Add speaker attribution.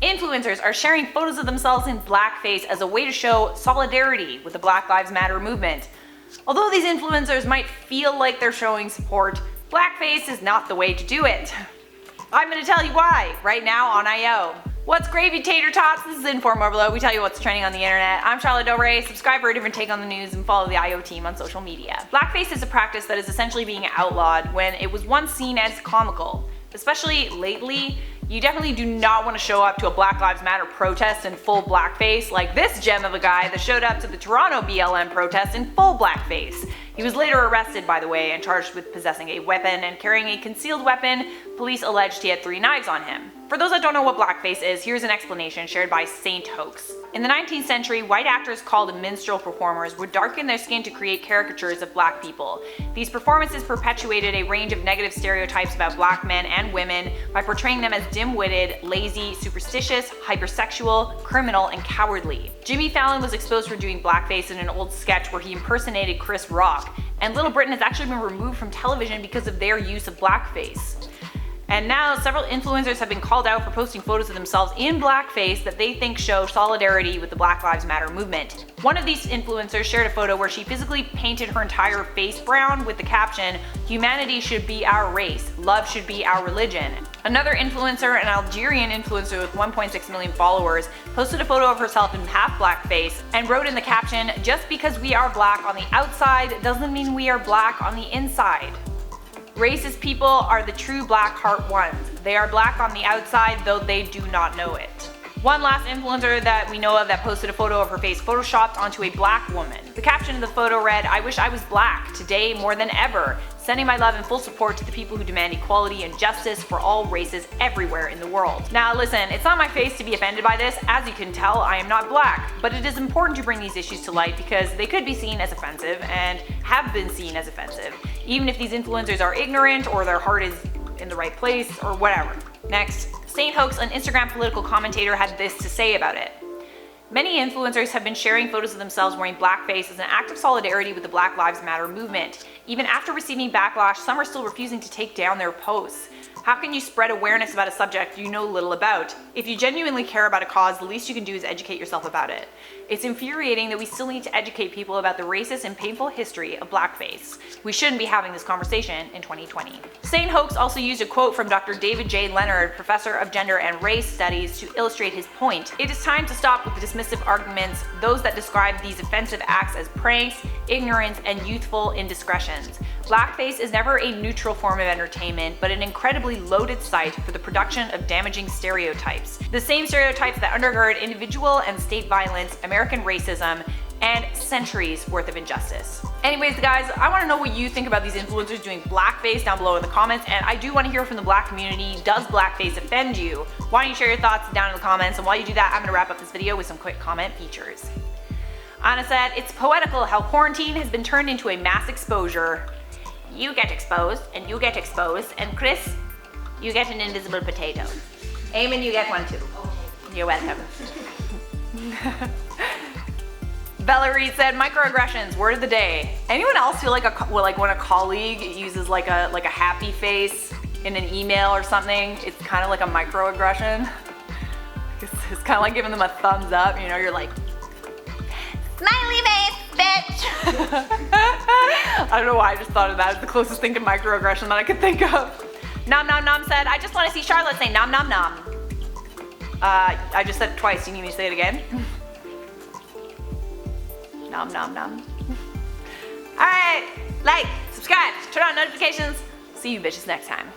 Speaker 1: Influencers are sharing photos of themselves in blackface as a way to show solidarity with the Black Lives Matter movement. Although these influencers might feel like they're showing support, blackface is not the way to do it. I'm gonna tell you why, right now on IO. What's gravy, tater tots? This is InformOverload. We tell you what's trending on the internet. I'm Charlotte Dore. Subscribe for a different take on the news and follow the IO team on social media. Blackface is a practice that is essentially being outlawed when it was once seen as comical. Especially lately, you definitely do not want to show up to a Black Lives Matter protest in full blackface like this gem of a guy that showed up to the Toronto BLM protest in full blackface. He was later arrested, by the way, and charged with possessing a weapon and carrying a concealed weapon. Police alleged he had 3 knives on him. For those that don't know what blackface is, here's an explanation shared by Saint Hoax. In the 19th century, white actors called minstrel performers would darken their skin to create caricatures of black people. These performances perpetuated a range of negative stereotypes about black men and women by portraying them as dim-witted, lazy, superstitious, hypersexual, criminal, and cowardly. Jimmy Fallon was exposed for doing blackface in an old sketch where he impersonated Chris Rock, and Little Britain has actually been removed from television because of their use of blackface. And now several influencers have been called out for posting photos of themselves in blackface that they think show solidarity with the Black Lives Matter movement. One of these influencers shared a photo where she physically painted her entire face brown with the caption, "Humanity should be our race, love should be our religion." Another influencer, an Algerian influencer with 1.6 million followers, posted a photo of herself in half blackface and wrote in the caption, "Just because we are black on the outside doesn't mean we are black on the inside. Racist people are the true black heart ones. They are black on the outside, though they do not know it." One last influencer that we know of that posted a photo of her face photoshopped onto a black woman. The caption of the photo read, "I wish I was black, today more than ever. Sending my love and full support to the people who demand equality and justice for all races everywhere in the world." Now listen, it's not my face to be offended by this. As you can tell, I am not black. But it is important to bring these issues to light because they could be seen as offensive and have been seen as offensive, even if these influencers are ignorant or their heart is in the right place or whatever. Next, Saint Hoax, an Instagram political commentator, had this to say about it. Many influencers have been sharing photos of themselves wearing blackface as an act of solidarity with the Black Lives Matter movement. Even after receiving backlash, some are still refusing to take down their posts. How can you spread awareness about a subject you know little about? If you genuinely care about a cause, the least you can do is educate yourself about it. It's infuriating that we still need to educate people about the racist and painful history of blackface. We shouldn't be having this conversation in 2020. Saint Hoax also used a quote from Dr. David J. Leonard, professor of gender and race studies, to illustrate his point. "It is time to stop with the dismissive arguments, those that describe these offensive acts as pranks, ignorance, and youthful indiscretions. Blackface is never a neutral form of entertainment, but an incredibly loaded site for the production of damaging stereotypes. The same stereotypes that undergird individual and state violence, American racism, and centuries worth of injustice." Anyways guys, I want to know what you think about these influencers doing blackface down below in the comments, and I do want to hear from the black community. Does blackface offend you? Why don't you share your thoughts down in the comments, and while you do that, I'm going to wrap up this video with some quick comment features. Anna said, "It's poetical how quarantine has been turned into a mass exposure. You get exposed, and you get exposed, and Chris, you get an invisible potato. Eamon, you get one too. You're welcome." Bella Reed said, "Microaggressions, word of the day." Anyone else feel like when a colleague uses like a happy face in an email or something, it's kind of like a microaggression? It's kind of like giving them a thumbs up, you know, you're like, "Smiley face, bitch." I don't know why I just thought of that as the closest thing to microaggression that I could think of. Nom Nom Nom said, "I just want to see Charlotte say nom nom nom." I just said it twice. Do you need me to say it again? Nom nom nom. Alright, like, subscribe, turn on notifications. See you bitches next time.